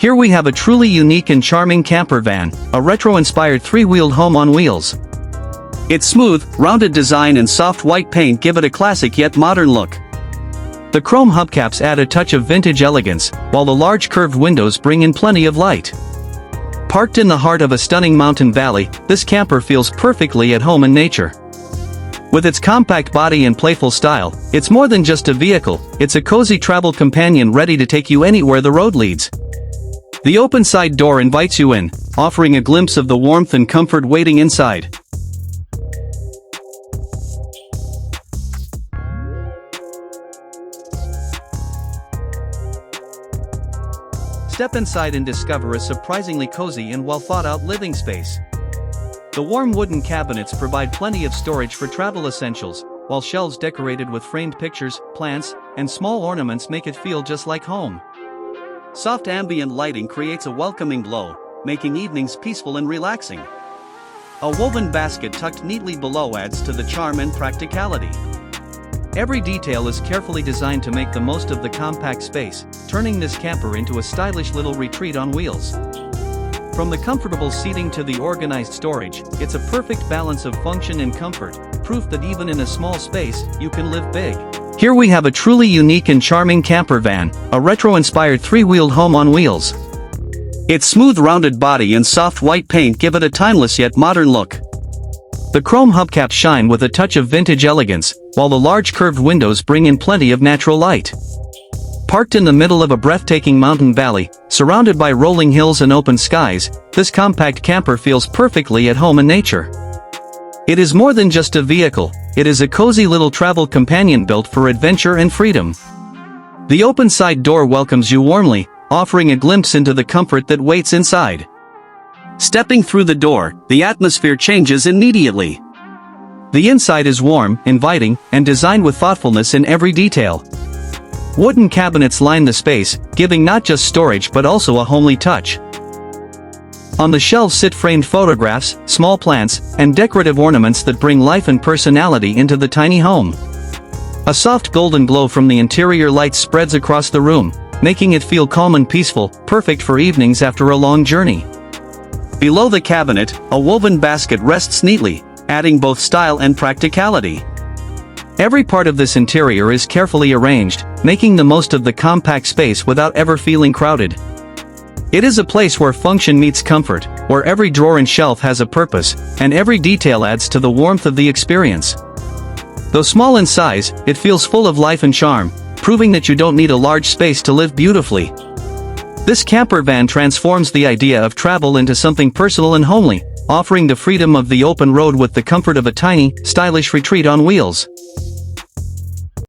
Here we have a truly unique and charming camper van, a retro-inspired three-wheeled home on wheels. Its smooth, rounded design and soft white paint give it a classic yet modern look. The chrome hubcaps add a touch of vintage elegance, while the large curved windows bring in plenty of light. Parked in the heart of a stunning mountain valley, this camper feels perfectly at home in nature. With its compact body and playful style, it's more than just a vehicle, it's a cozy travel companion ready to take you anywhere the road leads. The open side door invites you in, offering a glimpse of the warmth and comfort waiting inside. Step inside and discover a surprisingly cozy and well-thought-out living space. The warm wooden cabinets provide plenty of storage for travel essentials, while shelves decorated with framed pictures, plants, and small ornaments make it feel just like home. Soft ambient lighting creates a welcoming glow, making evenings peaceful and relaxing. A woven basket tucked neatly below adds to the charm and practicality. Every detail is carefully designed to make the most of the compact space, turning this camper into a stylish little retreat on wheels. From the comfortable seating to the organized storage, it's a perfect balance of function and comfort, proof that even in a small space, you can live big. Here we have a truly unique and charming camper van, a retro-inspired three-wheeled home on wheels. Its smooth rounded body and soft white paint give it a timeless yet modern look. The chrome hubcaps shine with a touch of vintage elegance, while the large curved windows bring in plenty of natural light. Parked in the middle of a breathtaking mountain valley, surrounded by rolling hills and open skies, this compact camper feels perfectly at home in nature. It is more than just a vehicle, it is a cozy little travel companion built for adventure and freedom. The open side door welcomes you warmly, offering a glimpse into the comfort that waits inside. Stepping through the door, the atmosphere changes immediately. The inside is warm, inviting, and designed with thoughtfulness in every detail. Wooden cabinets line the space, giving not just storage but also a homely touch. On the shelves sit framed photographs, small plants, and decorative ornaments that bring life and personality into the tiny home. A soft golden glow from the interior lights spreads across the room, making it feel calm and peaceful, perfect for evenings after a long journey. Below the cabinet, a woven basket rests neatly, adding both style and practicality. Every part of this interior is carefully arranged, making the most of the compact space without ever feeling crowded. It is a place where function meets comfort, where every drawer and shelf has a purpose, and every detail adds to the warmth of the experience. Though small in size, it feels full of life and charm, proving that you don't need a large space to live beautifully. This camper van transforms the idea of travel into something personal and homely, offering the freedom of the open road with the comfort of a tiny, stylish retreat on wheels.